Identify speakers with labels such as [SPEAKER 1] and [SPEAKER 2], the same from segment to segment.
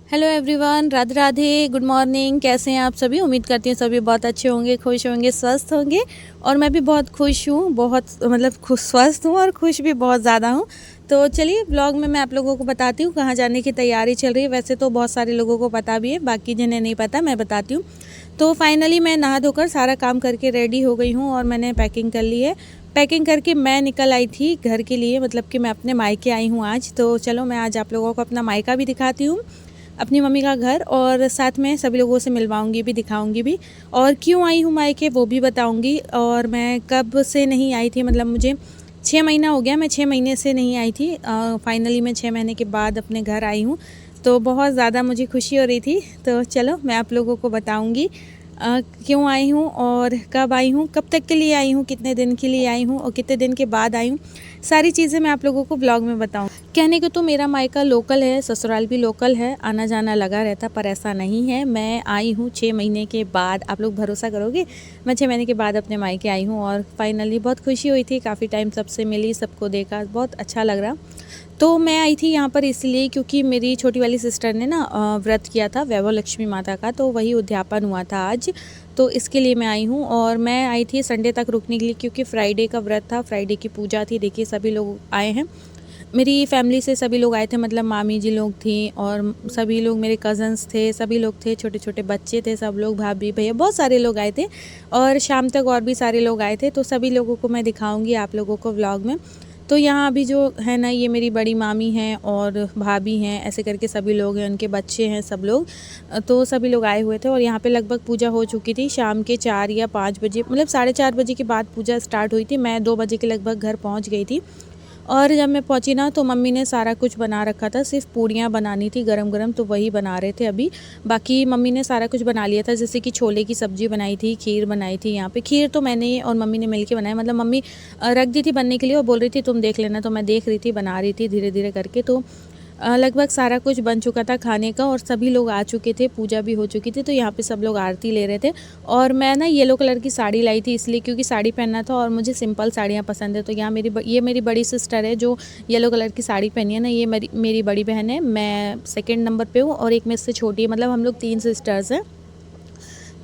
[SPEAKER 1] Hello everyone, Radhe Radhe, good morning. कैसे हैं आप सभी? उम्मीद करती हूँ सभी बहुत अच्छे होंगे, खुश होंगे, स्वस्थ होंगे। और मैं भी बहुत खुश हूँ, बहुत मतलब खुश स्वस्थ हूँ और खुश भी बहुत ज़्यादा हूँ। तो चलिए ब्लॉग में मैं आप लोगों को बताती हूँ कहाँ जाने की तैयारी चल रही है। वैसे तो बहुत सारे लोगों को पता भी है, बाकी जिन्हें नहीं पता मैं बताती हूँ। तो फाइनली मैं नहा धोकर सारा काम करके रेडी हो गई हूँ और मैंने पैकिंग कर ली है। पैकिंग करके मैं निकल आई थी घर के लिए, मतलब कि मैं अपने मायके आई हूँ आज। तो चलो मैं आज आप लोगों को अपना मायका भी दिखाती हूँ, अपनी मम्मी का घर, और साथ में सभी लोगों से मिलवाऊंगी भी, दिखाऊंगी भी, और क्यों आई हूँ मायके वो भी बताऊंगी। और मैं कब से नहीं आई थी, मतलब मुझे 6 महीना हो गया, मैं 6 महीने से नहीं आई थी। फाइनली मैं 6 महीने के बाद अपने घर आई हूँ। तो बहुत ज़्यादा मुझे खुशी हो रही थी। तो चलो मैं आप लोगों को बताऊँगी क्यों आई हूँ और कब आई हूँ, कब तक के लिए आई हूँ, कितने दिन के लिए आई हूँ और कितने दिन के बाद आई हूँ। सारी चीज़ें मैं आप लोगों को ब्लॉग में बताऊँ। कहने को तो मेरा मायका लोकल है, ससुराल भी लोकल है, आना जाना लगा रहता, पर ऐसा नहीं है। मैं आई हूँ 6 महीने के बाद। आप लोग भरोसा करोगे, मैं 6 महीने के बाद अपने मायके आई हूँ और फाइनली बहुत खुशी हुई थी। काफ़ी टाइम सबसे मिली, सबको देखा, बहुत अच्छा लग रहा। तो मैं आई थी यहाँ पर इसलिए क्योंकि मेरी छोटी वाली सिस्टर ने ना व्रत किया था वैभव लक्ष्मी माता का, तो वही उद्यापन हुआ था आज। तो इसके लिए मैं आई हूँ और मैं आई थी संडे तक रुकने के लिए, क्योंकि फ्राइडे का व्रत था, फ्राइडे की पूजा थी। देखिए सभी लोग आए हैं, मेरी फैमिली से सभी लोग आए थे, मतलब मामी जी लोग थी और सभी लोग मेरे कज़न्स थे, सभी लोग थे, छोटे छोटे बच्चे थे, सब लोग, भाभी भैया, बहुत सारे लोग आए थे। और शाम तक और भी सारे लोग आए थे। तो सभी लोगों को मैं दिखाऊंगी आप लोगों को व्लॉग में। तो यहाँ अभी जो है ना, ये मेरी बड़ी मामी हैं और भाभी हैं, ऐसे करके सभी लोग हैं, उनके बच्चे हैं, सब लोग। तो सभी लोग आए हुए थे और यहाँ पे लगभग पूजा हो चुकी थी शाम के 4 या 5 बजे, मतलब 4:30 बजे के बाद पूजा स्टार्ट हुई थी। मैं 2 बजे के लगभग घर पहुँच गई थी। और जब मैं पहुंची ना, तो मम्मी ने सारा कुछ बना रखा था, सिर्फ पूड़ियाँ बनानी थी गरम गरम, तो वही बना रहे थे अभी। बाकी मम्मी ने सारा कुछ बना लिया था, जैसे कि छोले की सब्ज़ी बनाई थी, खीर बनाई थी। यहाँ पे खीर तो मैंने और मम्मी ने मिलके बनाया, मतलब मम्मी रख दी थी बनने के लिए और बोल रही थी तुम देख लेना, तो मैं देख रही थी, बना रही थी धीरे धीरे करके। तो लगभग सारा कुछ बन चुका था खाने का और सभी लोग आ चुके थे, पूजा भी हो चुकी थी। तो यहाँ पे सब लोग आरती ले रहे थे और मैं ना येलो कलर की साड़ी लाई थी, इसलिए क्योंकि साड़ी पहनना था और मुझे सिंपल साड़ियाँ पसंद है। तो यहाँ ये मेरी बड़ी सिस्टर है जो येलो कलर की साड़ी पहनी है ना, ये मेरी बड़ी बहन है। मैं सेकंड नंबर पे हूँ और एक मेरे से छोटी है, मतलब हम लोग 3 सिस्टर्स हैं।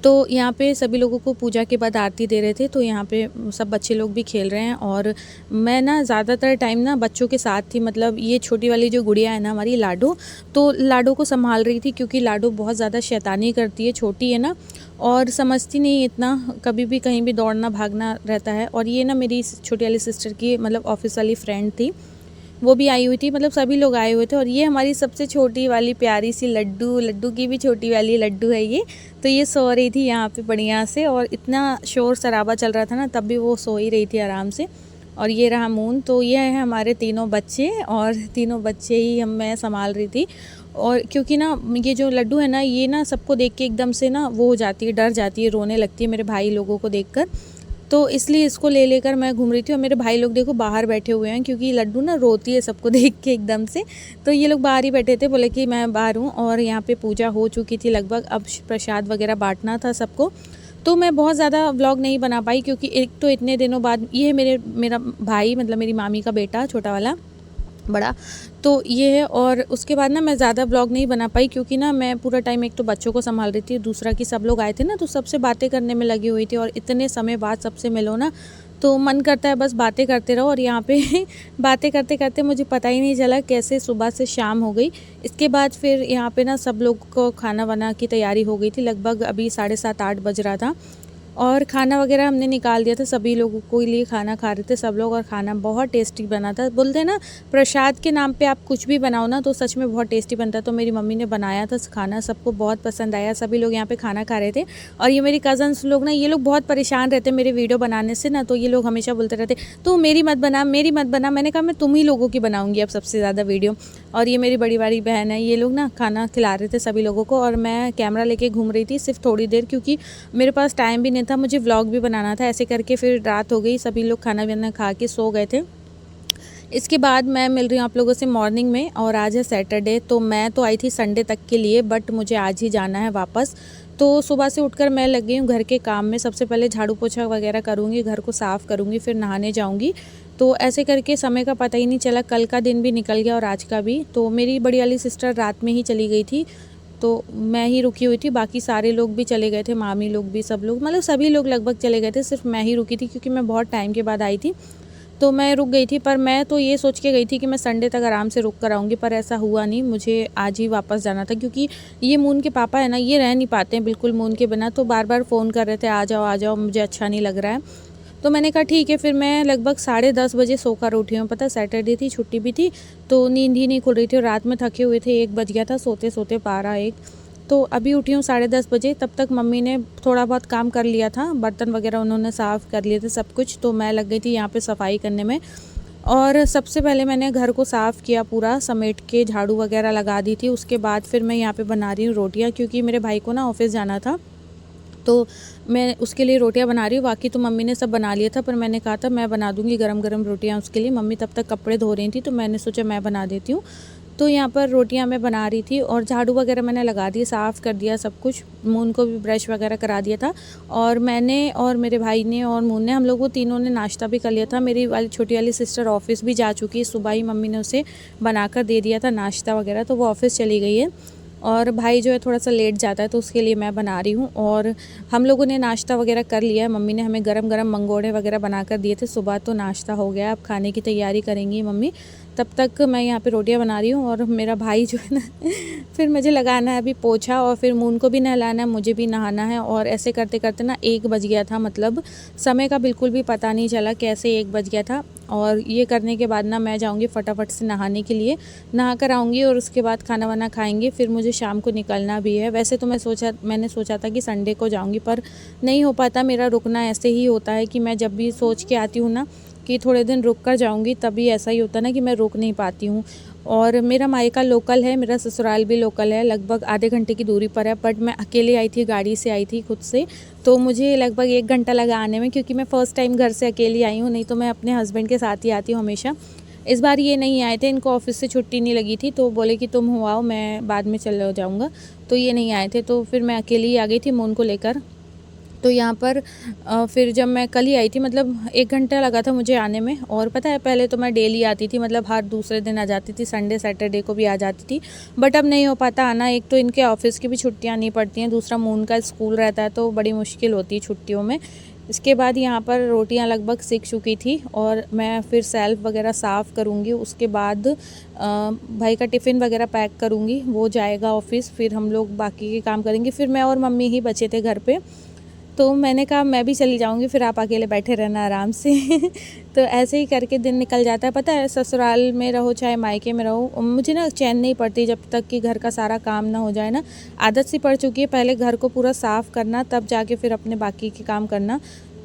[SPEAKER 1] तो यहाँ पे सभी लोगों को पूजा के बाद आरती दे रहे थे। तो यहाँ पे सब बच्चे लोग भी खेल रहे हैं और मैं ना ज़्यादातर टाइम ना बच्चों के साथ थी, मतलब ये छोटी वाली जो गुड़िया है ना हमारी लाडो, तो लाडो को संभाल रही थी, क्योंकि लाडो बहुत ज़्यादा शैतानी करती है, छोटी है ना और समझती नहीं इतना, कभी भी कहीं भी दौड़ना भागना रहता है। और ये ना मेरी छोटी वाली सिस्टर की मतलब ऑफिस वाली फ्रेंड थी, वो भी आई हुई थी, मतलब सभी लोग आए हुए थे। और ये हमारी सबसे छोटी वाली प्यारी सी लड्डू, लड्डू की भी छोटी वाली लड्डू है ये। तो ये सो रही थी यहाँ पे बढ़िया से, और इतना शोर शराबा चल रहा था ना, तब भी वो सो ही रही थी आराम से। और ये रहा मून। तो ये है हमारे तीनों बच्चे, और तीनों बच्चे ही मैं संभाल रही थी। और क्योंकि ना ये जो लड्डू है ना, ये ना सबको देख के एकदम से ना वो हो जाती है, डर जाती है, रोने लगती है मेरे भाई लोगों को देखकर। तो इसलिए इसको ले लेकर मैं घूम रही थी। और मेरे भाई लोग देखो बाहर बैठे हुए हैं, क्योंकि लड्डू ना रोती है सबको देख के एकदम से। तो ये लोग बाहर ही बैठे थे, बोले कि मैं बाहर हूँ। और यहाँ पे पूजा हो चुकी थी लगभग, अब प्रसाद वगैरह बांटना था सबको। तो मैं बहुत ज़्यादा व्लॉग नहीं बना पाई, क्योंकि एक तो इतने दिनों बाद ये मेरा भाई, मतलब मेरी मामी का बेटा, छोटा वाला, बड़ा, तो ये है। और उसके बाद ना मैं ज़्यादा ब्लॉग नहीं बना पाई, क्योंकि ना मैं पूरा टाइम एक तो बच्चों को संभाल रही थी, दूसरा कि सब लोग आए थे ना, तो सबसे बातें करने में लगी हुई थी। और इतने समय बाद सबसे मिलो ना, तो मन करता है बस बातें करते रहो। और यहाँ पे बातें करते करते मुझे पता ही नहीं चला कैसे सुबह से शाम हो गई। इसके बाद फिर यहाँ पे ना सब लोग को खाना वाना की तैयारी हो गई थी, लगभग अभी 7:30-8 बज रहा था। और खाना वगैरह हमने निकाल दिया था, सभी लोगों को लिए खाना खा रहे थे सब लोग। और खाना बहुत टेस्टी बना था। बोलते हैं ना, प्रसाद के नाम पे आप कुछ भी बनाओ ना, तो सच में बहुत टेस्टी बनता है। तो मेरी मम्मी ने बनाया था खाना, सबको बहुत पसंद आया, सभी लोग यहाँ पे खाना खा रहे थे। और ये मेरी कज़न्स लोग ना, ये लोग बहुत परेशान रहते हैं मेरे वीडियो बनाने से ना, तो ये लोग हमेशा बोलते रहते तो मेरी मत बना, मेरी मत बना। मैंने कहा मैं तुम ही लोगों की बनाऊँगी अब सबसे ज़्यादा वीडियो। और ये मेरी बड़ी वाली बहन है, ये लोग ना खाना खिला रहे थे सभी लोगों को, और मैं कैमरा लेके घूम रही थी सिर्फ थोड़ी देर, क्योंकि मेरे पास टाइम भी नहीं था, मुझे व्लॉग भी बनाना था। ऐसे करके फिर रात हो गई, सभी लोग खाना वाना खा के सो गए थे। इसके बाद मैं मिल रही हूँ आप लोगों से मॉर्निंग में, और आज है सैटरडे। तो मैं तो आई थी संडे तक के लिए, बट मुझे आज ही जाना है वापस। तो सुबह से उठकर मैं लग गई हूँ घर के काम में। सबसे पहले झाड़ू पोछा वगैरह करूँगी, घर को साफ़ करूँगी, फिर नहाने जाऊँगी। तो ऐसे करके समय का पता ही नहीं चला, कल का दिन भी निकल गया और आज का भी। तो मेरी बड़ी वाली सिस्टर रात में ही चली गई थी, तो मैं ही रुकी हुई थी, बाकी सारे लोग भी चले गए थे, मामी लोग भी, सब लोग, मतलब सभी लोग लगभग चले गए थे, सिर्फ मैं ही रुकी थी क्योंकि मैं बहुत टाइम के बाद आई थी, तो मैं रुक गई थी। पर मैं तो ये सोच के गई थी कि मैं संडे तक आराम से रुक कर आऊँगी, पर ऐसा हुआ नहीं, मुझे आज ही वापस जाना था क्योंकि ये मून के पापा है ना, ये रह नहीं पाते हैं बिल्कुल मून के बिना, तो बार बार फ़ोन कर रहे थे आ जाओ, मुझे अच्छा नहीं लग रहा है। तो मैंने कहा ठीक है, फिर मैं लगभग 10:30 बजे सोकर उठी हूँ। पता सैटरडे थी, छुट्टी भी थी, तो नींद ही नहीं खुल रही थी और रात में थके हुए थे, 1 बज गया था सोते सोते, 12-1। तो अभी उठी हूँ 10:30 बजे, तब तक मम्मी ने थोड़ा बहुत काम कर लिया था, बर्तन वगैरह उन्होंने साफ़ कर लिए थे सब कुछ, तो मैं लग गई थी यहाँ पे सफाई करने में। और सबसे पहले मैंने घर को साफ़ किया, पूरा समेट के झाड़ू वगैरह लगा दी थी। उसके बाद फिर मैं यहाँ पे बना रही हूँ रोटियाँ, क्योंकि मेरे भाई को ना ऑफिस जाना था, तो मैं उसके लिए रोटियां बना रही हूँ। बाकी तो मम्मी ने सब बना लिया था, पर मैंने कहा था मैं बना दूँगी गरम गरम रोटियां उसके लिए। मम्मी तब तक कपड़े धो रही थी, तो मैंने सोचा मैं बना देती हूँ। तो यहाँ पर रोटियां मैं बना रही थी और झाड़ू वगैरह मैंने लगा दी, साफ़ कर दिया सब कुछ, मून को भी ब्रश वगैरह करा दिया था। और मैंने और मेरे भाई ने और मून ने, हम लोगों तीनों ने नाश्ता भी कर लिया था। मेरी वाली छोटी वाली सिस्टर ऑफिस भी जा चुकी है, सुबह ही मम्मी ने उसे बनाकर दे दिया था नाश्ता वगैरह, तो वो ऑफिस चली गई है। और भाई जो है थोड़ा सा लेट जाता है, तो उसके लिए मैं बना रही हूँ। और हम लोगों ने नाश्ता वगैरह कर लिया है, मम्मी ने हमें गरम गरम मंगोड़े वगैरह बना कर दिए थे सुबह, तो नाश्ता हो गया, अब खाने की तैयारी करेंगी मम्मी। तब तक मैं यहाँ पे रोटियाँ बना रही हूँ। और मेरा भाई जो है ना फिर मुझे लगाना है अभी पोछा, और फिर मून को भी नहलाना है, मुझे भी नहाना है। और ऐसे करते करते ना 1 बज गया था, मतलब समय का बिल्कुल भी पता नहीं चला कैसे 1 बज गया था। और ये करने के बाद ना मैं जाऊँगी फटाफट से नहाने के लिए, नहा कर आऊँगी और उसके बाद खाना वाना खाएंगे, फिर मुझे शाम को निकलना भी है। वैसे तो मैंने सोचा था कि संडे को जाऊँगी, पर नहीं हो पाता, मेरा रुकना ऐसे ही होता है कि मैं जब भी सोच के आती हूँ ना कि थोड़े दिन रुक कर जाऊँगी, तभी ऐसा ही होता है ना कि मैं रुक नहीं पाती हूँ। और मेरा मायका लोकल है, मेरा ससुराल भी लोकल है, लगभग आधे घंटे की दूरी पर है, बट मैं अकेले आई थी, गाड़ी से आई थी खुद से, तो मुझे लगभग 1 घंटा लगा आने में, क्योंकि मैं फ़र्स्ट टाइम घर से अकेली आई हूँ, नहीं तो मैं अपने हस्बैंड के साथ ही आती हूँ हमेशा। इस बार ये नहीं आए थे, इनको ऑफिस से छुट्टी नहीं लगी थी, तो बोले कि तुम हो आओ, मैं बाद में चले जाऊँगा, तो ये नहीं आए थे, तो फिर मैं अकेली ही आ गई थी मून को लेकर। तो यहाँ पर फिर जब मैं कल ही आई थी, मतलब 1 घंटा लगा था मुझे आने में। और पता है पहले तो मैं डेली आती थी, मतलब हर दूसरे दिन आ जाती थी, संडे सैटरडे को भी आ जाती थी, बट अब नहीं हो पाता आना। एक तो इनके ऑफिस की भी छुट्टियाँ नहीं पड़ती हैं, दूसरा मून का स्कूल रहता है, तो बड़ी मुश्किल होती है छुट्टियों में। इसके बाद यहाँ पर रोटियाँ लगभग सिक चुकी थी, और मैं फिर सेल्फ वगैरह साफ़ करूँगी। उसके बाद भाई का टिफ़िन वगैरह पैक करूँगी, वो जाएगा ऑफिस, फिर हम लोग बाकी के काम करेंगे। फिर मैं और मम्मी ही बचे थे घर पे, तो मैंने कहा मैं भी चली जाऊँगी, फिर आप अकेले बैठे रहना आराम से तो ऐसे ही करके दिन निकल जाता है। पता है ससुराल में रहो चाहे मायके में रहो, मुझे ना चैन नहीं पड़ती जब तक कि घर का सारा काम ना हो जाए ना। आदत सी पड़ चुकी है, पहले घर को पूरा साफ़ करना, तब जाके फिर अपने बाकी के काम करना,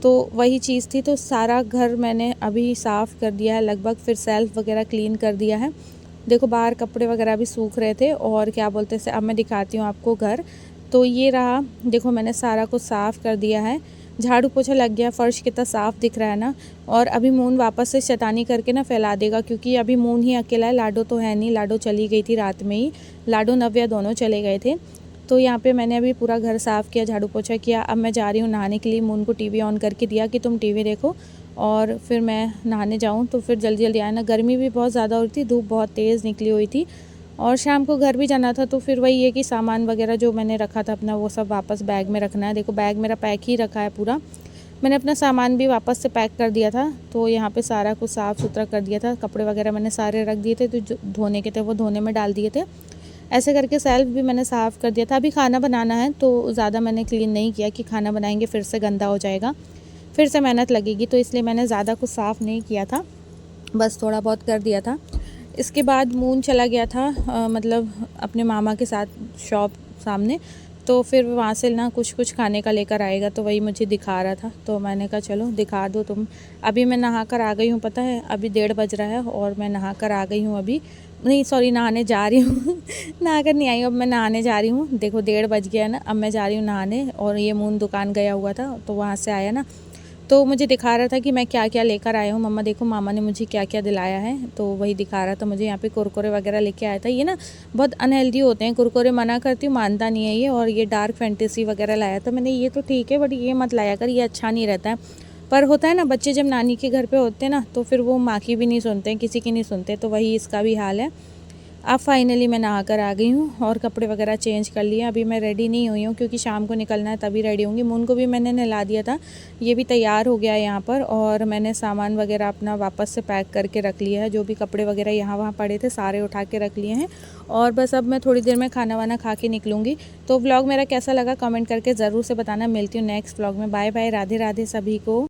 [SPEAKER 1] तो वही चीज़ थी। तो सारा घर मैंने अभी साफ़ कर दिया है लगभग, फिर सेल्फ वगैरह क्लीन कर दिया है। देखो बाहर कपड़े वगैरह भी सूख रहे थे, और क्या बोलते हैं, अब मैं दिखाती हूँ आपको घर। तो ये रहा, देखो मैंने सारा कुछ साफ़ कर दिया है, झाड़ू पोछा लग गया, फ़र्श कितना साफ़ दिख रहा है ना। और अभी मून वापस से शैतानी करके ना फैला देगा, क्योंकि अभी मून ही अकेला है, लाडो तो है नहीं, लाडो चली गई थी रात में ही, लाडो नव्या दोनों चले गए थे। तो यहाँ पे मैंने अभी पूरा घर साफ़ किया, झाड़ू पोछा किया। अब मैं जा रही हूँ नहाने के लिए, मून को टीवी ऑन करके दिया कि तुम टीवी देखो, और फिर मैं नहाने जाऊँ, तो फिर जल्दी जल्दी आए ना, गर्मी भी बहुत ज़्यादा हो रही थी, धूप बहुत तेज़ निकली हुई थी, और शाम को घर भी जाना था। तो फिर वही है कि सामान वगैरह जो मैंने रखा था अपना, वो सब वापस बैग में रखना है। देखो बैग मेरा पैक ही रखा है पूरा, मैंने अपना सामान भी वापस से पैक कर दिया था। तो यहाँ पे सारा कुछ साफ़ सुथरा कर दिया था, कपड़े वगैरह मैंने सारे रख दिए थे, तो जो धोने के थे वो धोने में डाल दिए थे। ऐसे करके सेल्फ भी मैंने साफ़ कर दिया था। अभी खाना बनाना है, तो ज़्यादा मैंने क्लीन नहीं किया कि खाना बनाएंगे फिर से गंदा हो जाएगा, फिर से मेहनत लगेगी, तो इसलिए मैंने ज़्यादा कुछ साफ़ नहीं किया था, बस थोड़ा बहुत कर दिया था। इसके बाद मून चला गया था मतलब अपने मामा के साथ शॉप सामने, तो फिर वहाँ से ना कुछ कुछ खाने का लेकर आएगा, तो वही मुझे दिखा रहा था, तो मैंने कहा चलो दिखा दो तुम। अभी मैं नहा कर आ गई हूँ, पता है अभी 1:30 बज रहा है, और मैं नहा कर आ गई हूँ अभी, नहीं सॉरी नहाने जा रही हूँ नहा कर नहीं आई हूँ, अब मैं नहाने जा रही हूँ। देखो 1:30 बज गया है ना, अब मैं जा रही हूँ नहाने। और ये मून दुकान गया हुआ था, तो वहाँ से आया ना, तो मुझे दिखा रहा था कि मैं क्या क्या लेकर आया हूँ, मम्मा देखो मामा ने मुझे क्या क्या दिलाया है, तो वही दिखा रहा था मुझे। यहाँ पे कुरकुरे वगैरह लेके आया था, ये ना बहुत अनहेल्दी होते हैं कुरकुरे, मना करती हूँ मानता नहीं है ये। और ये डार्क फैंटेसी वगैरह लाया था मैंने, ये तो ठीक है बट ये मत लाया कर, ये अच्छा नहीं रहता है। पर होता है ना बच्चे जब नानी के घर पे होते हैं ना, तो फिर वो माँ की भी नहीं सुनते हैं, किसी की नहीं सुनते, तो वही इसका भी हाल है। अब फाइनली मैं नहा कर आ गई हूँ और कपड़े वगैरह चेंज कर लिए। अभी मैं रेडी नहीं हुई हूँ क्योंकि शाम को निकलना है तभी रेडी होंगी। मून को भी मैंने नहला दिया था, ये भी तैयार हो गया है यहाँ पर। और मैंने सामान वगैरह अपना वापस से पैक करके रख लिया है, जो भी कपड़े वगैरह यहाँ वहाँ पड़े थे सारे उठा के रख लिए हैं। और बस अब मैं थोड़ी देर में खाना वाना खा के निकलूँगी। तो व्लॉग मेरा कैसा लगा कमेंट करके ज़रूर से बताना। मिलती हूँ नेक्स्ट व्लॉग में। बाय बाय, राधे राधे सभी को।